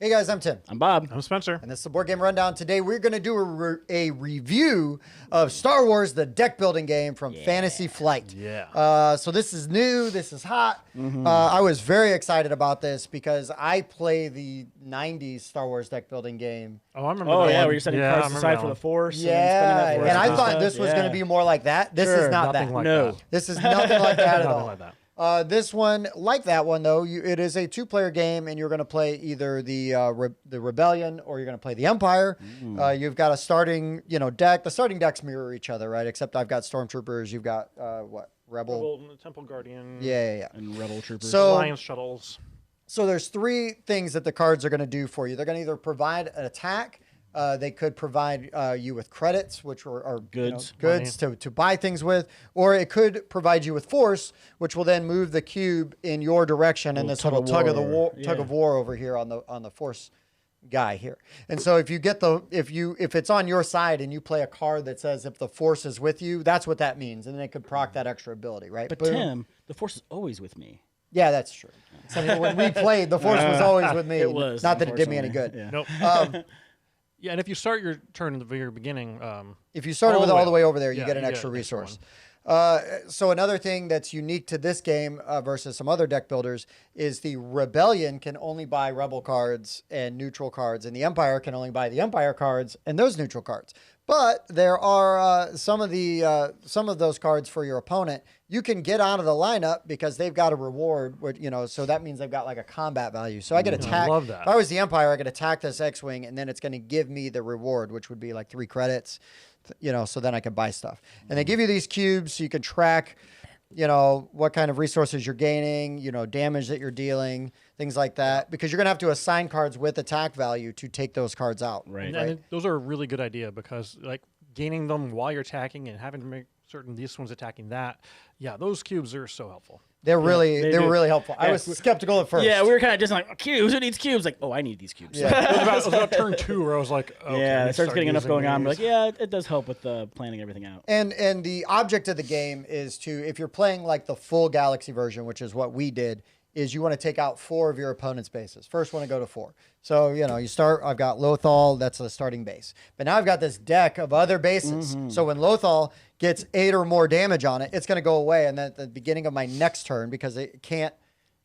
Hey guys, I'm Tim. I'm Bob. I'm Spencer. And this is the Board Game Rundown. Today we're going to do a review of Star Wars, the deck building game from Fantasy Flight. Yeah. So this is new. This is hot. I was very excited about this because I play the 90s Star Wars deck building game. Oh, I remember Oh, that yeah, one. where you're setting Yeah, I cards remember aside that for the one. Force. Yeah, And, and I thought stuff. this was going to be more like that. This is not Nothing that. like No. that. This is nothing like that at Nothing all. like that. This one, like that one though, it is a two-player game, and you're going to play either the Rebellion or you're going to play the Empire. You've got a starting, deck. The starting decks mirror each other, right? Except I've got Stormtroopers. You've got Rebel. Temple Guardian. Yeah. And Rebel Troopers. So- Alliance shuttles. So there's three things that the cards are going to do for you. They're going to either provide an attack. They could provide you with credits, which are Goods. goods to buy things with, or it could provide you with force, which will then move the cube in your direction in this little tug of war over here on the force guy here. And so if you get if it's on your side and you play a card that says if the force is with you, that's what that means, and then it could proc that extra ability, right? But Boom. Tim, the Force is always with me. Yeah, that's true. So when we played, the force was always with me. It was. Not that it did me any good. Yeah. Nope. Yeah, and if you start your turn in the very beginning, If you started with all the way over there, you Yeah, get an you get extra an extra resource. So another thing that's unique to this game versus some other deck builders is the Rebellion can only buy Rebel cards and neutral cards, and the Empire can only buy the Empire cards and those neutral cards. But there are some of those cards for your opponent you can get out of the lineup because they've got a reward, so that means they've got like a combat value. So I get attack. I love that. If I was the Empire, I could attack this X-Wing, and then it's going to give me the reward, which would be like 3 credits, so then I can buy stuff. And they give you these cubes so you can track, what kind of resources you're gaining, damage that you're dealing, things like that, because you're going to have to assign cards with attack value to take those cards out. Right. and those are a really good idea because like gaining them while you're attacking and having to make certain this one's attacking that. Yeah, those cubes are so helpful. They're really they were do. really helpful. I Yeah. was skeptical at first. Yeah, we were kind of just like, cubes, who needs cubes? Like, oh, I need these cubes. Yeah. It was about turn 2 where I was like, okay, Yeah, we it starts start getting enough using going on. We're like, these. yeah, it does help with planning everything out. And the object of the game is if you're playing like the full Galaxy version, which is what we did, is you want to take out 4 of your opponent's bases. First one to go to 4. So, you start, I've got Lothal, that's the starting base. But now I've got this deck of other bases. So when Lothal gets 8 or more damage on it, it's going to go away. And then at the beginning of my next turn, because it can't,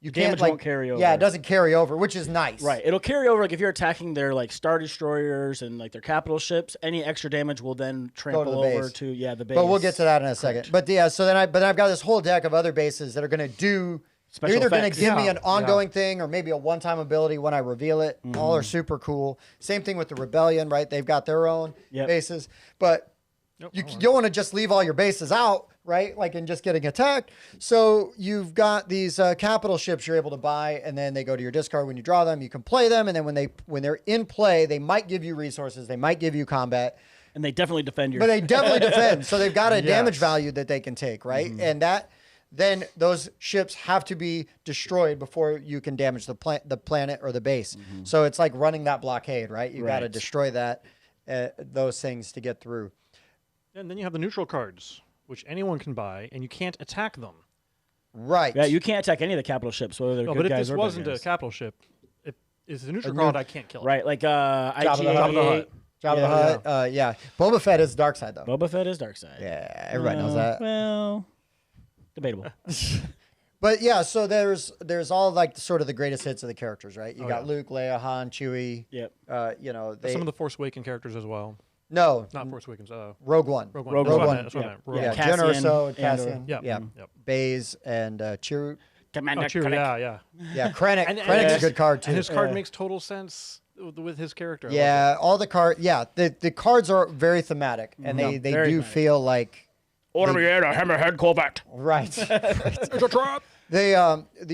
Damage won't carry over. Yeah, it doesn't carry over, which is nice. Right. It'll carry over, like, if you're attacking their, like, Star Destroyers and, like, their capital ships, any extra damage will then trample over base. to, the base. But we'll get to that in a second. But yeah, so then I've got this whole deck of other bases that are going to do Special they're either going to effects. give me an Yeah. ongoing thing or maybe a one-time ability when I reveal it. All are super cool. Same thing with the Rebellion, right? They've got their own bases. But you don't want to just leave all your bases out, right? Like in just getting attacked. So you've got these capital ships you're able to buy, and then they go to your discard when you draw them. You can play them, and then when they're in play, they might give you resources. They might give you combat. And they definitely defend your... But they definitely defend. So they've got a damage Yes. value that they can take, right? And then those ships have to be destroyed before you can damage the planet or the base. So it's like running that blockade, right? You got to destroy those things to get through. And then you have the neutral cards, which anyone can buy, and you can't attack them. Right. Yeah, you can't attack any of the capital ships, whether they're No, good but if guys this or bad wasn't a guys. capital ship, if it's a neutral card, I can't kill it. Right, like Jabba the IG-88. Hutt. Jabba the Hutt. Yeah. Boba Fett is dark side, though. Boba Fett is dark side. Yeah, everybody knows that. Well, debatable. But yeah, so there's all like sort of the greatest hits of the characters, right? You got Luke, Leia, Han, Chewie. Yep. Some of the Force Awaken characters as well. No, Not Force Awakens. Rogue One. Rogue One. Rogue That's what I One. meant, that's what I meant. Rogue Yeah, One. Jen Cassian, Erso, Andor. Cassian. Yep. Yeah. Yep. Baze and Chewie. Commander Oh, true. Krennic. Yeah. Yeah, Krennic. And- Krennic's a and- good card, too. And his card makes total sense with his character. I love Yeah, all the cards. Yeah, the cards are very thematic, and they very do thematic. feel like Order me in a hammerhead Corvette. right. it. It's a trap. they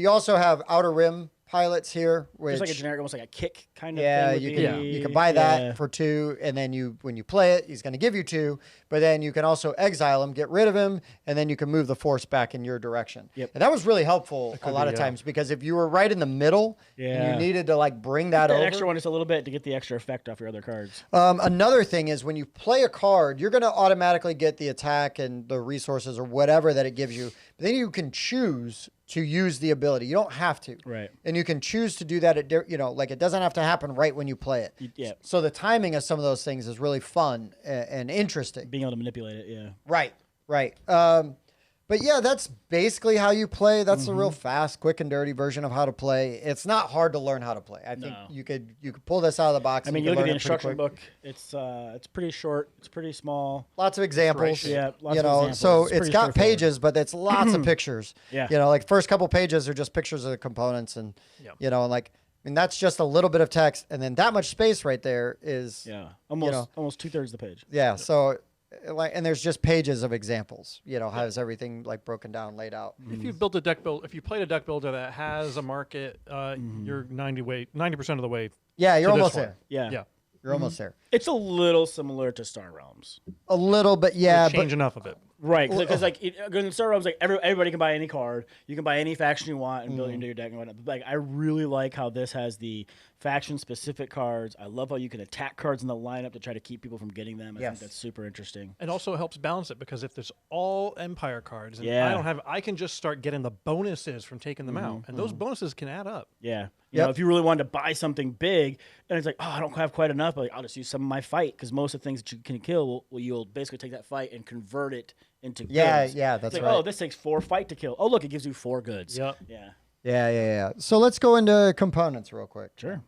also have Outer Rim pilots here, which Just like a generic, almost like a kick kind of yeah, thing. you can buy that for 2, and then when you play it, he's going to give you 2, but then you can also exile him, get rid of him, and then you can move the force back in your direction. Yep. And that was really helpful a lot of times because if you were right in the middle and you needed to like bring that over. extra one just a little bit to get the extra effect off your other cards. Another thing is when you play a card, you're going to automatically get the attack and the resources or whatever that it gives you, but then you can choose to use the ability. You don't have to. Right. And you can choose to do that at, like it doesn't have to happen right when you play it. Yeah. So the timing of some of those things is really fun and interesting. Being able to manipulate it, yeah. Right. But yeah, that's basically how you play. That's a real fast, quick, and dirty version of how to play. It's not hard to learn how to play. I think you could pull this out of the box. I mean, you look at the instruction book. It's pretty short. It's pretty small. Lots of examples. Yeah, lots of examples. So It's it's pretty got straightforward. pages, but it's lots of pictures. Yeah. Like first couple pages are just pictures of the components, and and like that's just a little bit of text, and then that much space right there is almost 2/3 of the page. Yeah. So. And there's just pages of examples, has everything like broken down, laid out. If you've built a deck build, if you played a deck builder that has a market, you're 90% of the way. Yeah, you're to this almost one. there. Yeah. You're almost there. It's a little similar to Star Realms. A little bit, yeah. Change enough of it. Right, because in Star Realms, like everybody can buy any card. You can buy any faction you want and build it into your deck and whatnot. But like, I really like how this has the faction-specific cards. I love how you can attack cards in the lineup to try to keep people from getting them. I think that's super interesting. It also helps balance it because if there's all Empire cards, and Yeah. I can just start getting the bonuses from taking them out, and those bonuses can add up. Yeah. You know, if you really wanted to buy something big, and it's like, oh, I don't have quite enough, but like, I'll just use some of my fight, because most of the things that you can kill, you'll basically take that fight and convert it into goods. Yeah, that's like, right. Oh, this takes 4 fight to kill. Oh, look, it gives you 4 goods. Yep. Yeah. Yeah. So let's go into components real quick. Sure.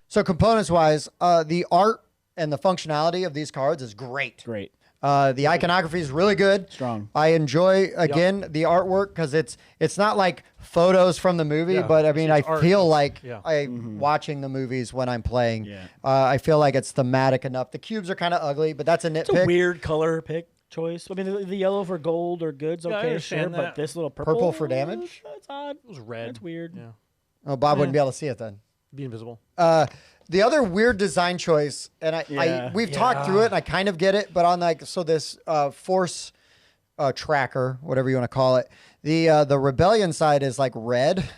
So components-wise, the art and the functionality of these cards is great. Great. The iconography is really good. Strong. I enjoy the artwork because it's not like photos from the movie, but I mean I art. feel like Yeah. I'm watching the movies when I'm playing. Yeah. I feel like it's thematic enough. The cubes are kind of ugly, but that's a nitpick. It's a weird color pick choice. I mean, the yellow for gold or goods, Yeah, I okay, understand sure, that. but this little purple. Purple for damage? That's odd. It was red. That's weird. Yeah. Oh, Bob wouldn't be able to see it then. Be invisible. The other weird design choice, and we've talked through it, and I kind of get it, but on this force tracker, whatever you want to call it, the rebellion side is like red,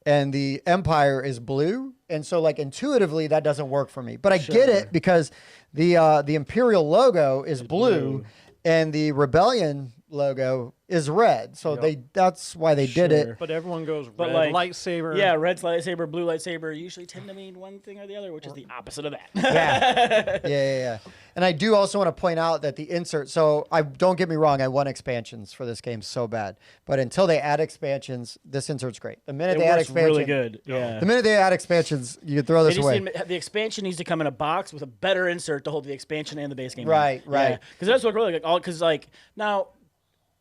and the Empire is blue, and so like intuitively that doesn't work for me. But I get it because the Imperial logo is blue, and the Rebellion logo is red, so that's why they did it. But everyone goes red But like lightsaber. Yeah, red lightsaber, blue lightsaber usually tend to mean one thing or the other, which is the opposite of that. Yeah. And I do also want to point out that the insert. So don't get me wrong, I want expansions for this game so bad, but until they add expansions, this insert's great. The minute It they add works expansions, really good. Yeah. The minute they add expansions, you can throw this away. The expansion needs to come in a box with a better insert to hold the expansion and the base game. Right. Because that's what really now.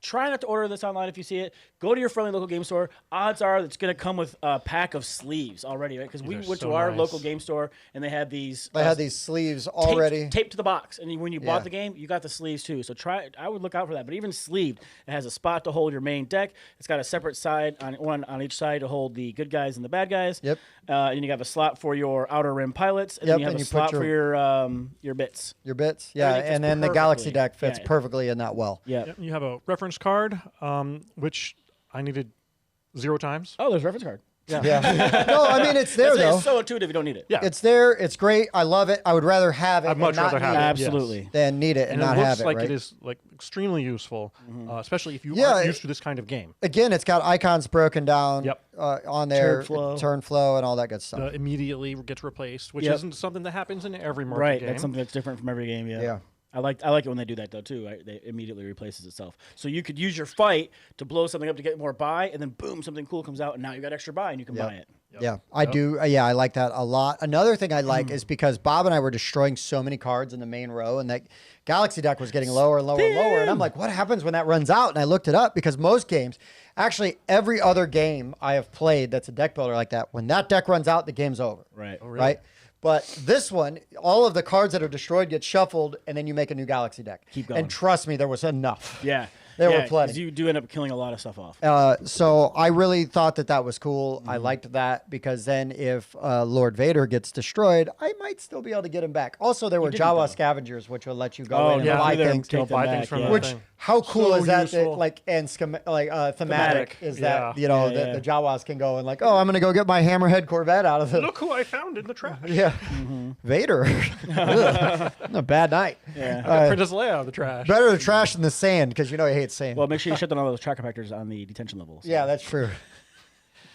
Try not to order this online if you see it. Go to your friendly local game store. Odds are it's going to come with a pack of sleeves already, right? Because we went to our local game store and they had these. They had these sleeves already taped to the box, and when you bought the game, you got the sleeves too. So I would look out for that. But even sleeved, it has a spot to hold your main deck. It's got a separate side one on each side to hold the good guys and the bad guys. Yep. And you have a slot for your outer rim pilots, and then you have a slot for your bits. Your bits, yeah, Everything fits and then the Galaxy perfectly. deck fits perfectly in that well. Yeah. Yep, you have a reference card, which I needed 0 times. Oh, there's a reference card. Yeah. No, I mean it's there though. It's so intuitive, you don't need it. Yeah. It's there. It's great. I love it. I would rather have it. I'd much rather have it. Absolutely. Than need it and it not looks have it. like right? it is like extremely useful, especially if you Yeah, aren't used to this kind of game. Again, it's got icons broken down Yep. on there, turn flow, and all that good stuff. Immediately gets replaced, which Yep. isn't something that happens in every market Right, game. that's something that's different from every game. Yeah. Yeah. I like it when they do that though too. Right? They immediately replaces itself. So you could use your fight to blow something up to get more buy, and then boom, something cool comes out, and now you got extra buy, and you can buy it. Yeah, I do. Yeah, I like that a lot. Another thing I like is because Bob and I were destroying so many cards in the main row, and that Galaxy deck was getting lower and lower and lower. And I'm like, what happens when that runs out? And I looked it up because most games, actually every other game I have played that's a deck builder like that, when that deck runs out, the game's over. Right. really? Right? But this one, all of the cards that are destroyed get shuffled, and then you make a new Galaxy deck. Keep going. And trust me, there was enough. Yeah. There were 'cause plenty. You do end up killing a lot of stuff off. So I really thought that was cool. I liked that because then if Lord Vader gets destroyed, I might still be able to get him back. Also, there were didn't, Jawa though. scavengers, which will let you go Oh, in and yeah. buy Through there things. and take them buy back, things from yeah. that Which thing. how cool So is that? useful. Like and thematic is Yeah. that the Jawas can go and like, oh, I'm gonna go get my Hammerhead Corvette out of the Look who I found in the trash. yeah Vader. Ugh. A bad night. Print this layout of the trash. Better the trash than the sand because you know he hates sand. Well, make sure you shut down all those track compactors on the detention levels. Yeah, that's true.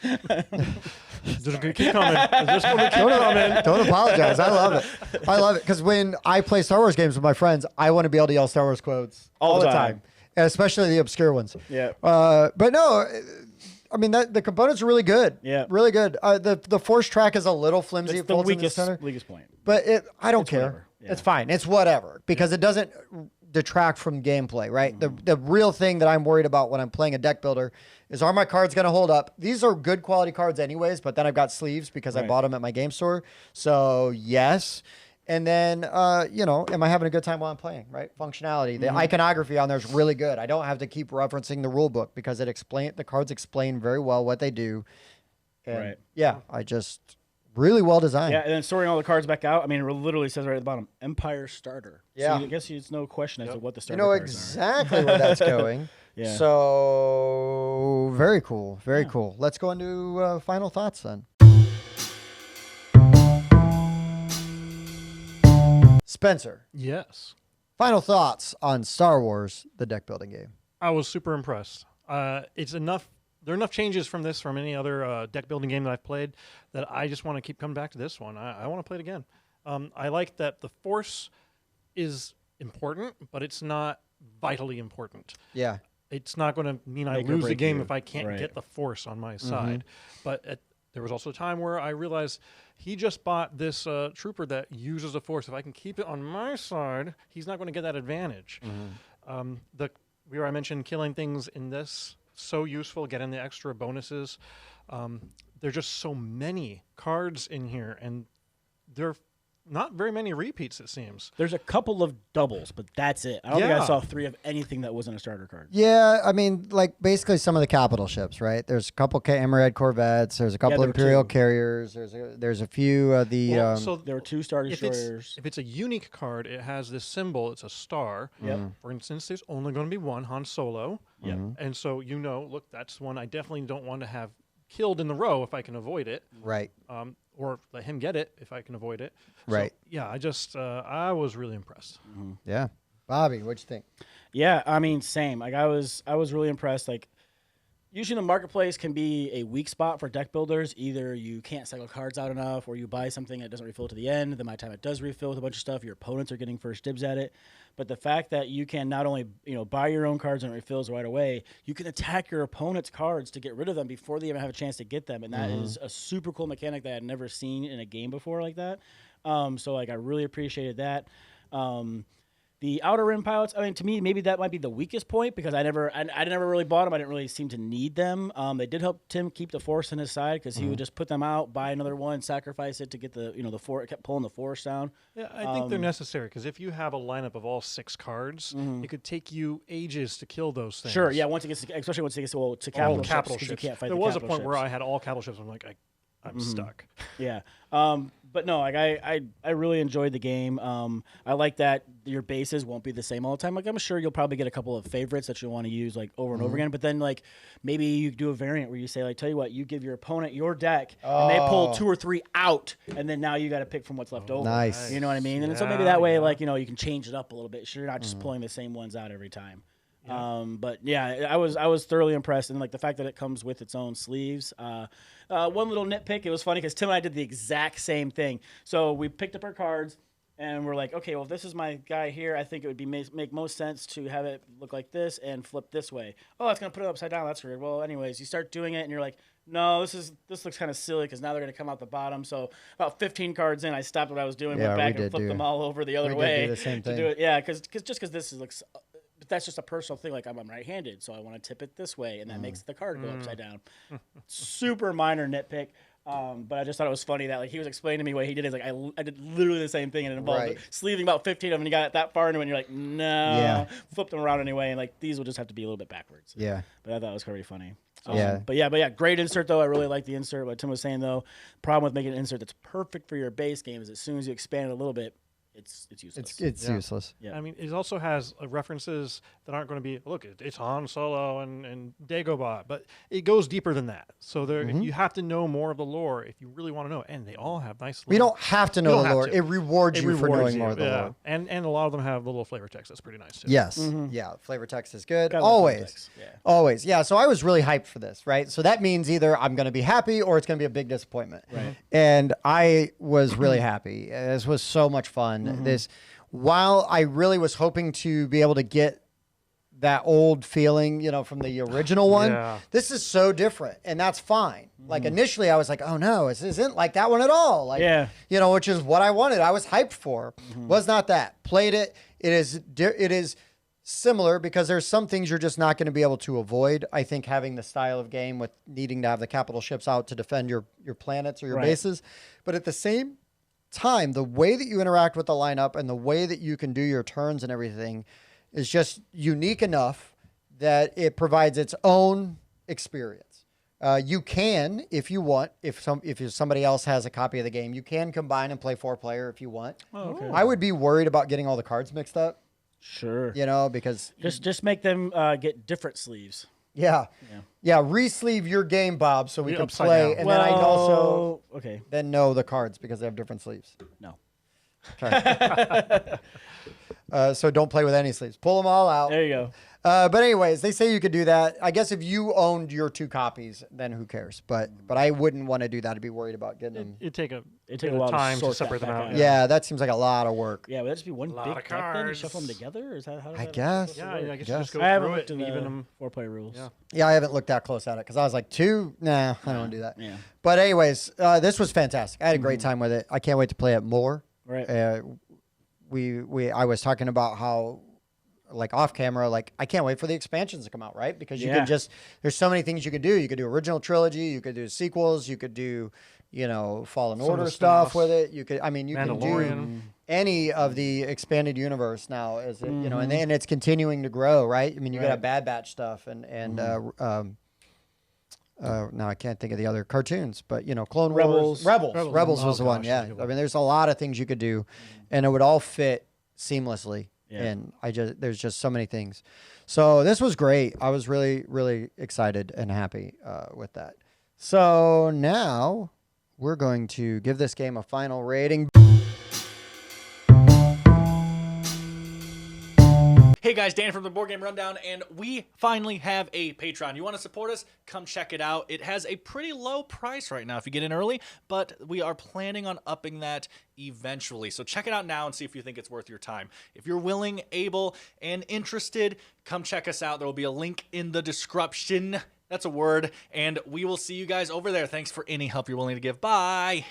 Just gonna keep coming. Just gonna keep coming. Don't apologize. I love it. I love it because when I play Star Wars games with my friends, I want to be able to yell Star Wars quotes all the time. And especially the obscure ones. Yeah. But no, I mean the components are really good. Yeah. Really good. The force track is a little flimsy. It's It the folds in the weakest, center. weakest point. But I don't care. whatever. Yeah. It's fine. It's whatever because it doesn't detract from gameplay, right? The real thing that I'm worried about when I'm playing a deck builder is, are my cards going to hold up? These are good quality cards anyways, but then I've got sleeves because I bought them at my game store. So yes. And then, am I having a good time while I'm playing, right? Functionality. The iconography on there is really good. I don't have to keep referencing the rule book because the cards explain very well what they do. And yeah, I just really well designed. Yeah, and then sorting all the cards back out. I mean, it literally says right at the bottom, Empire Starter. Yeah. So I guess it's no question as to what the starter You know cards exactly where that's going. Yeah. So very cool. Very cool. Let's go into final thoughts then. Spencer, Yes. final thoughts on Star Wars, the deck building game. I was super impressed. It's enough. There are enough changes from any other deck building game that I've played that I just want to keep coming back to this one. I want to play it again. I like that the Force is important, but it's not vitally important. Yeah. It's not going to mean I Make or lose the break game you. if I can't get the Force on my side. But there was also a time where I realized he just bought this trooper that uses the Force. If I can keep it on my side, he's not going to get that advantage. I mentioned killing things in this, so useful, getting the extra bonuses. There's just so many cards in here, and they're not very many repeats, it seems. There's a couple of doubles, but that's it. I don't think I saw 3 of anything that wasn't a starter card. Yeah, I mean, like basically some of the capital ships, right? There's a couple Hammerhead Corvettes. There's a couple there were Imperial 2. carriers. There's a few of the. So There were 2 Star Destroyers. if it's a unique card, it has this symbol. It's a star. Yep. For instance, there's only going to be one Han Solo. Yep. And so look, that's one I definitely don't want to have killed in the row if I can avoid it. Right. Or let him get it if I can avoid it. Right. So, yeah, I was really impressed. Yeah. Bobby, what'd you think? Yeah, I mean, same. Like I was really impressed. Like usually the marketplace can be a weak spot for deck builders. Either you can't cycle cards out enough, or you buy something that doesn't refill to the end. Then by the time it does refill with a bunch of stuff, your opponents are getting first dibs at it. But the fact that you can not only buy your own cards and it refills right away, you can attack your opponent's cards to get rid of them before they even have a chance to get them, and that is a super cool mechanic that I had never seen in a game before like that. So like I really appreciated that. The outer rim pilots, I mean, to me, maybe that might be the weakest point because I never really bought them. I didn't really seem to need them. They did help Tim keep the Force on his side because he would just put them out, buy another one, sacrifice it to get the Force. It kept pulling the Force down. Yeah, I think they're necessary because if you have a lineup of all 6 cards, it could take you ages to kill those things. Sure, yeah. Once it gets, especially once it gets to all capital the capital ships, 'cause ships. you can't fight There the was a capital point where ships. I had all capital ships. I'm like, I'm stuck. Yeah. But no, like I really enjoyed the game. I like that your bases won't be the same all the time. Like I'm sure you'll probably get a couple of favorites that you'll want to use like over and over again. But then like maybe you do a variant where you say like, tell you what, you give your opponent your deck and they pull 2 or 3 out, and then now you got to pick from what's left over. Nice. You know what I mean? And so maybe that way like you can change it up a little bit. So you're not just pulling the same ones out every time. But yeah, I was thoroughly impressed, and like the fact that it comes with its own sleeves. One little nitpick, it was funny because Tim and I did the exact same thing. So we picked up our cards, and we're like, okay, well, if this is my guy here, I think it would be make most sense to have it look like this and flip this way. Oh, it's gonna put it upside down. That's weird. Well, anyways, you start doing it, and you're like, no, this looks kind of silly because now they're gonna come out the bottom. So about 15 cards in, I stopped what I was doing, went back and flipped them all over the other way do the same thing. to do it. Yeah, because this looks. But that's just a personal thing. Like I'm right-handed, so I want to tip it this way, and that makes the card go upside down. Super minor nitpick, but I just thought it was funny that like he was explaining to me what he did. Is like I did literally the same thing, and it involved sleeving about 15 of them, and you got it that far into it, and you're like, no, flipped them around anyway, and like these will just have to be a little bit backwards. Yeah. But I thought it was pretty funny. Yeah. But yeah, great insert though. I really like the insert. What Tim was saying though, problem with making an insert that's perfect for your base game is as soon as you expand it a little bit, it's useless. It's Yeah. useless. Yeah. I mean, it also has references that aren't going to be, look, it's Han Solo and Dagobah, but it goes deeper than that. So there, you have to know more of the lore if you really want to know. And they all have nice. We don't have to know don't the have lore. to. It rewards you for knowing more of the yeah. lore. And a lot of them have the little flavor text. That's pretty nice too. Yes. Yeah. Flavor text is good. Gotta love Always. context. Yeah. Always. Yeah. So I was really hyped for this, right? So that means either I'm going to be happy or it's going to be a big disappointment. Right. And I was really happy. This was so much fun. While I really was hoping to be able to get that old feeling, from the original one, Yeah. this is so different, and that's fine. Like initially I was like, oh no, this isn't like that one at all. Like, Yeah. which is what I wanted. I was hyped for. Was not that. Played it. It is similar because there's some things you're just not going to be able to avoid. I think having the style of game with needing to have the capital ships out to defend your planets or your Right. bases. But at the same time, the way that you interact with the lineup and the way that you can do your turns and everything is just unique enough that it provides its own experience. You can, if you want, if somebody else has a copy of the game, you can combine and play 4-player if you want. Oh, okay. I would be worried about getting all the cards mixed up, Sure. because Just make them get different sleeves. yeah, re-sleeve your game, Bob, so we Yeah, can upside play, down. and then I also okay. then know the cards because they have different sleeves. No. Okay. So don't play with any sleeves. Pull them all out. There you go. But anyways, they say you could do that. I guess if you owned your 2 copies, then who cares? But I wouldn't want to do that. I'd be worried about getting them. It'd take It'd bit take a of while to time to sort that separate them back out. out. Yeah, that seems like a lot of work. Yeah, would that just be one Lot big of deck then? You cards. shuffle them together? Or is that how does I that guess. Yeah, I guess you Yes. just go I haven't through looked it at and even the them. 4-player rules. Yeah. Yeah, I haven't looked that close at it because I was like 2. Nah, I don't want to do that. Yeah. But anyways, this was fantastic. I had a great time with it. I can't wait to play it more. Right. I was talking about how, like off camera, like I can't wait for the expansions to come out, right? Because you Yeah. can there's so many things you could do. You could do original trilogy, you could do sequels, you could do, Fallen Some of Order the stuff spin-offs. with it. You can do Mandalorian. any of the expanded universe now, and it's continuing to grow, right? I mean, you got Right. a Bad Batch stuff and now I can't think of the other cartoons, but Clone Rebels. Wars, Rebels Oh, was the one. gosh, Yeah, that's a good I mean, there's a lot of things you could do, and it would all fit seamlessly. Yeah. And there's just so many things. So this was great. I was really, really excited and happy with that. So now we're going to give this game a final rating. Hey guys, Dan from the Board Game Rundown, and we finally have a Patreon. You want to support us? Come check it out. It has a pretty low price right now if you get in early, but we are planning on upping that eventually. So check it out now and see if you think it's worth your time. If you're willing, able, and interested, come check us out. There will be a link in the description. That's a word, and we will see you guys over there. Thanks for any help you're willing to give. Bye.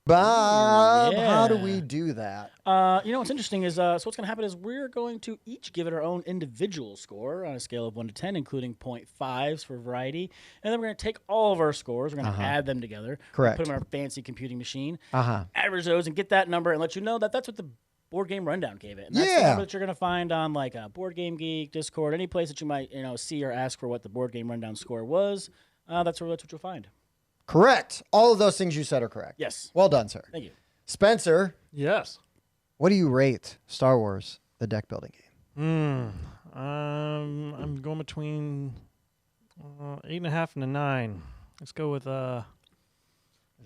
Bob, how do Yeah. we do that? What's interesting is, so what's going to happen is we're going to each give it our own individual score on a scale of 1 to 10, including 0.5s for variety. And then we're going to take all of our scores, we're going to add them together. Correct. Put them in our fancy computing machine, Uh-huh. average those, and get that number and let you know that that's what the Board Game Rundown gave it. And that's the Yeah. number that you're going to find on like Board Game Geek, Discord, any place that you might see or ask for what the Board Game Rundown score was. That's what you'll find. Correct. All of those things you said are correct. Yes. Well done, sir. Thank you. Spencer, Yes. what do you rate Star Wars, the deck building game? I'm going between 8.5 and a 9. Let's go with There's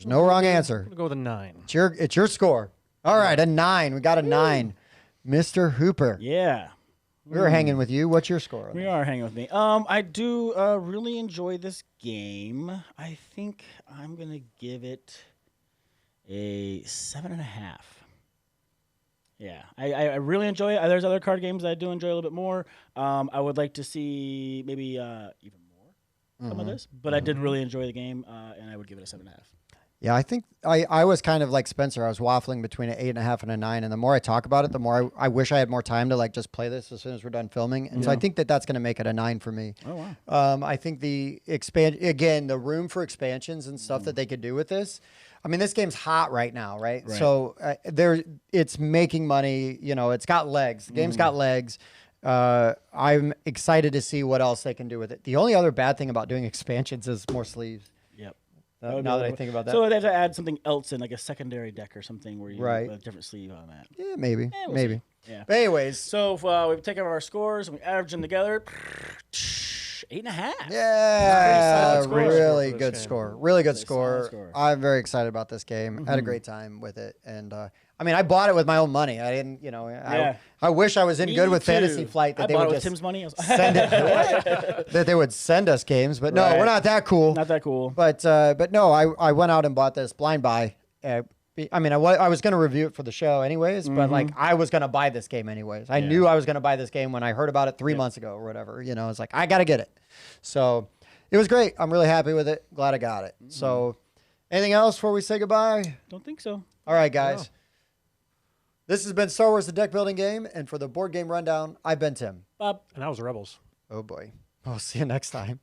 no wrong answer. We'll go with a 9. It's your score. All right, a 9. We got a 9. Mr. Hooper. Yeah. We were hanging with you. What's your score? on We this? are hanging with me. I do really enjoy this game. I think I'm gonna give it a 7.5. Yeah, I really enjoy it. There's other card games that I do enjoy a little bit more. I would like to see maybe even more some of this, but I did really enjoy the game, and I would give it a 7.5. Yeah, I think I was kind of like Spencer. I was waffling between an 8.5 and a 9. And the more I talk about it, the more I wish I had more time to like just play this as soon as we're done filming. And so I think that's going to make it a 9 for me. Oh wow. I think the the room for expansions and stuff that they could do with this. I mean, this game's hot right now, right? So it's making money. It's got legs. The game's got legs. I'm excited to see what else they can do with it. The only other bad thing about doing expansions is more sleeves. Yep. Now that I think about that. So they have to add something else in, like a secondary deck or something, where you Right. have a different sleeve on that. Yeah, maybe. we'll maybe. see. Yeah. But anyways. So if we take our scores and we average them together, 8.5. Yeah, solid score. really For this good game. score. Really good That's a solid score. score. I'm very excited about this game. I had a great time with it, and I mean, I bought it with my own money. I didn't, Yeah. I wish I was in Me good with too. Fantasy Flight that I they bought would it with just Tim's money. I was send it. That they would send us games, but no, Right. we're not that cool. not that cool. But no, I went out and bought this blind buy. I mean, I was going to review it for the show anyways, but like I was going to buy this game anyways. I knew I was going to buy this game when I heard about it 3 months ago or whatever. You know, it's like I got to get it. So it was great. I'm really happy with it. Glad I got it. So anything else before we say goodbye? Don't think so. All right, guys. This has been Star Wars: The Deck Building Game, and for the Board Game Rundown, I've been Tim. Bob. And that was Rebels. Oh boy. We'll see you next time.